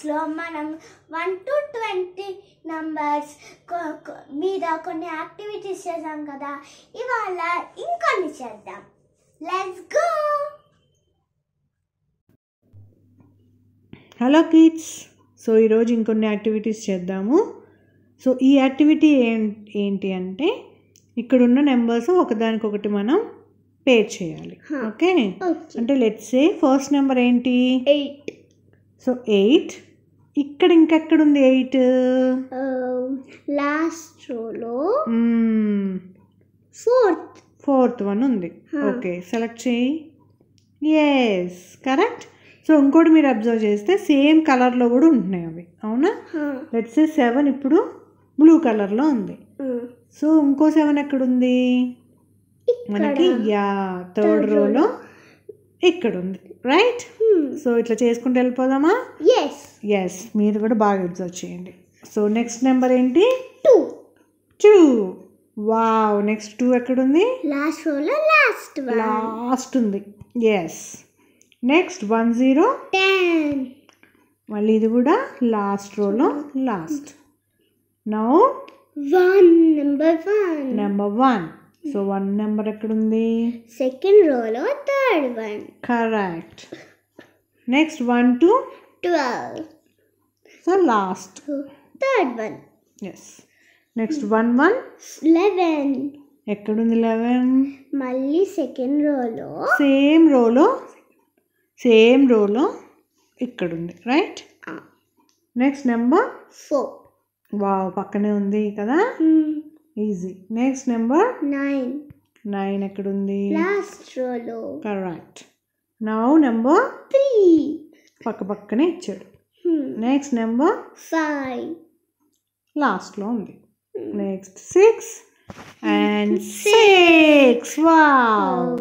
క్లాస్లో మనం 1 to 20 numbers మీద కొన్ని యాక్టివిటీస్ చేద్దాం కదా. ఇవాళ ఇంకొన్ని చేద్దాం. Let's go. Hello kids. So ఈరోజు ఇంకొన్ని యాక్టివిటీస్ చేద్దాము. సో ఈ యాక్టివిటీ ఏంటి అంటే ఇక్కడున్న నెంబర్స్ ఒకదానికొకటి మనం పేర్ చేయాలి. ఓకే, అంటే లెట్స్ సే ఫస్ట్ నెంబర్ ఏంటి? 8. సో 8. ఇక్కడ ఇంకెక్కడ ఉంది 8? లాస్ట్ రోలో ఫోర్త్ వన్ ఉంది. ఓకే, సెలెక్ట్ చేయి. Yes, correct. సో ఇంకోటి మీరు అబ్జర్వ్ చేస్తే సేమ్ కలర్లో కూడా ఉంటున్నాయి అవి, అవునా? లెట్స్ సే 7 ఇప్పుడు బ్లూ కలర్లో ఉంది. సో ఇంకో 7 ఎక్కడుంది మనకి? థర్డ్ రోలో ఇక్కడ ఉంది, రైట్? సో ఇట్లా చేసుకుంటూ వెళ్ళిపోదామా? ఎస్, మీరు కూడా బాగా అబ్జర్వ్ చేయండి. సో నెక్స్ట్ నెంబర్ ఏంటి? 2. వావ్, నెక్స్ట్ 2 ఎక్కడుంది? లాస్ట్ రోలో లాస్ట్ ఉంది. Yes, next 1 0 10. మళ్ళీ ఇది కూడా లాస్ట్ రోలో last. Now 1 number 1. So 1 number ఎక్కడుంది? సెకండ్ రోలో third one. Correct. Next 1 to 12. So last third one. Yes, next 1 1 11. ఎక్కడుంది 11? మళ్ళీ సెకండ్ రోలో సేమ్ రోలో ఇక్కడుంది, రైట్? Next number 4. వావ్, పక్కనే ఉంది కదా, ఈజీ. నెక్స్ట్ నెంబర్ 9 ఎక్కడుంది? లాస్ట్ రోలో. కరెక్ట్. నౌ నెంబర్ 3 పక్కనే ఇచ్చాడు. నెక్స్ట్ నెంబర్ 5 లాస్ట్లో ఉంది. Next 6 and 6. వావ్.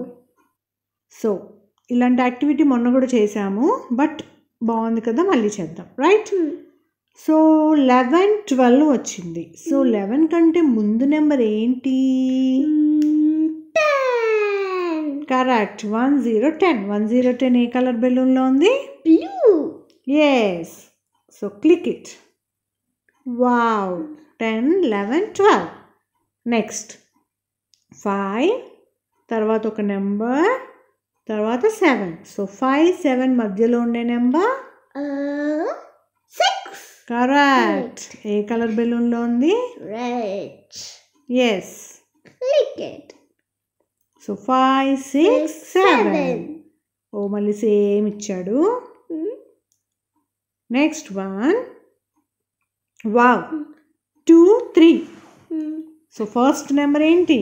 సో ఇలాంటి యాక్టివిటీ మొన్న కూడా చేసాము, బట్ బాగుంది కదా, మళ్ళీ చేద్దాం, రైట్? సో 11 12 వచ్చింది. సో 11 కంటే ముందు నెంబర్ ఏంటి? 10. కరెక్ట్. 1 0 10. 1 0 10 ఏ కలర్ బెలూన్లో ఉంది? Blue. Yes, so click it. Wow, 10 11 12. Next 5, తర్వాత ఒక నెంబర్, తర్వాత 7. సో 5 7 మధ్యలో ఉండే నెంబర్ 6. కరెక్ట్. ఏ కలర్ బెలూన్లో ఉంది? Red. Yes, click it. So 5 6 7. ఓ, మళ్ళీ సేమ్ ఇచ్చాడు. Next 1. Wow, 2 3. So first number ఏంటి?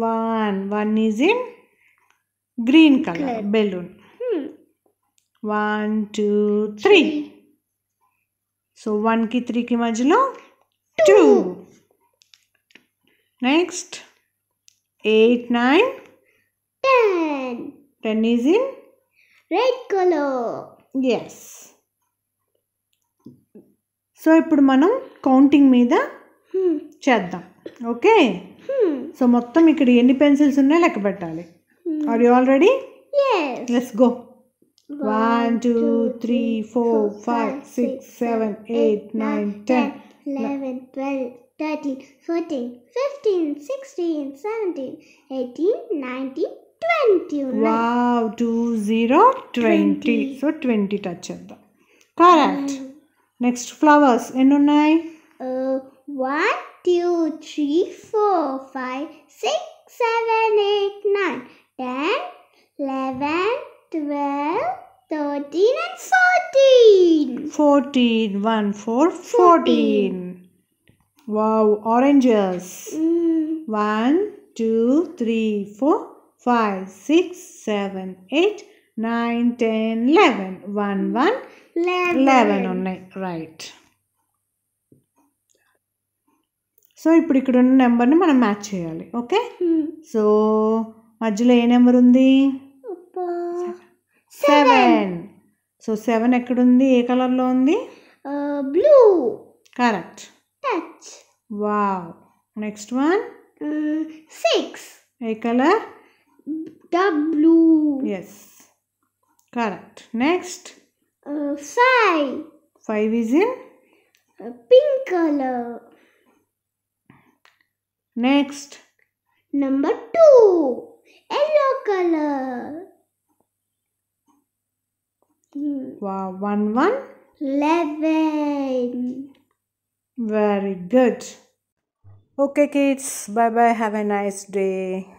1 is in green colour balloon. 1 2 3. So 1కి 3కి మధ్యలో 2. Next 8 9 10 is in red colour. Yes. So ఇప్పుడు మనం కౌంటింగ్ మీద చేద్దాం, ఓకే? సో మొత్తం ఇక్కడ ఎన్ని పెన్సిల్స్ ఉన్నాయో లెక్క పెట్టాలి. Are you all ready? Let's go. 1 2 3 4 5 6 7 8 9 10 11 12 13 14 15 16 17 18 19 20. Wow, 2 0 20. So 20 touch చేద్దాం. కరెక్ట్. నెక్స్ట్ ఫ్లవర్స్ ఎన్ని ఉన్నాయి? 1 2 3 4 5 6 7 8 9 10 11 12 13 and 14. 14. 1 4 14. Wow, oranges. 1 2 3 4 5 6 7 8 9 10 11. 1 1 11 ఉన్నాయి, రైట్? సో ఇప్పుడు ఇక్కడ ఉన్న నెంబర్ని మనం మ్యాచ్ చేయాలి, ఓకే? సో మధ్యలో ఏ నెంబర్ ఉంది? 7. సో 7 ఎక్కడుంది? ఏ కలర్లో ఉంది? Blue. Correct. Touch. Wow. Next one 6. ఏ colour? The blue. Yes, correct. Next 5. 5 is in Pink color. next. Number 2. Yellow color. Wow, 1 1. 11. Very good. Okay kids, bye bye, have a nice day.